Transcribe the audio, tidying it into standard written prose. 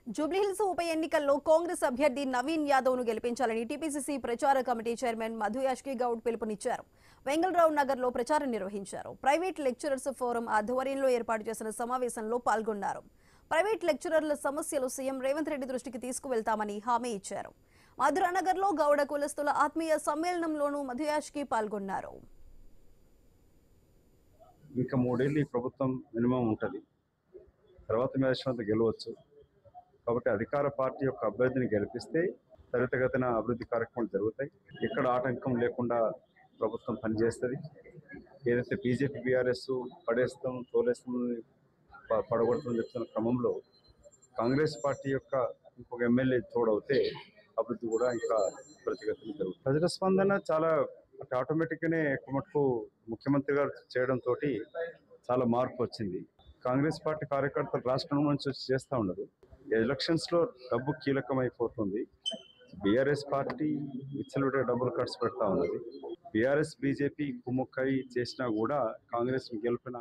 జూబ్లీహిల్స్ ఉప ఎన్నికల్లో కాంగ్రెస్ అభ్యర్థి నవీన్ యాదవ్ ను గెలిపించాలని టీపీసీసీ ప్రచార కమిటీ చైర్మన్ మధు యాష్కి గౌడ్ పిలుపునిచ్చారు. వెంగళరావు నగర్ లో ప్రచారం నిర్వహించారు. ప్రైవేట్ లెక్చరర్స్ ఫోరం ఆధ్వర్యంలో ఏర్పాటు చేసిన సమావేశంలో పాల్గొన్నారు. ప్రైవేట్ లెక్చరర్ల సమస్యలు సీఎం రేవంత్ రెడ్డి దృష్టికి తీసుకువెళ్తామని హామీ ఇచ్చారు. మధురానగర్ లో గౌడ కులస్తుల ఆత్మీయ సమ్మేళనంలోనూ మధు యాష్కి పాల్గొన్నారు. ఇంకా 3 ఏళ్ళు ఈ ప్రభుత్వం మినిమం ఉంటుంది. తర్వాత మేధస్వంత గెలవచ్చు. కాబట్టి అధికార పార్టీ యొక్క అభ్యర్థిని గెలిపిస్తే త్వరితగతిన అభివృద్ధి కార్యక్రమాలు జరుగుతాయి. ఎక్కడ ఆటంకం లేకుండా ప్రభుత్వం పనిచేస్తుంది. ఏదైతే బీజేపీ బీఆర్ఎస్ పడేస్తాం తోలేస్తాం పడగొడతామని చెప్తున్న క్రమంలో కాంగ్రెస్ పార్టీ యొక్క ఇంకొక ఎమ్మెల్యే తోడవుతే అభివృద్ధి కూడా ఇంకా త్వరితగతిన జరుగుతుంది. ప్రజల స్పందన చాలా ఆటోమేటిక్గానే మటుకు ముఖ్యమంత్రి గారు చేయడంతో చాలా మార్పు వచ్చింది. కాంగ్రెస్ పార్టీ కార్యకర్తలు రాష్ట్రం నుంచి వచ్చి చేస్తూ ఉండదు. ఎలక్షన్స్ లో డబ్బు కీలకమైపోతుంది. బీఆర్ఎస్ పార్టీ విచ్చలవిడిగా డబ్బులు ఖర్చు పెడతా ఉన్నది. బీఆర్ఎస్ బీజేపీ కుమ్ముక్కై చేసినా కూడా కాంగ్రెస్ గెలిపిన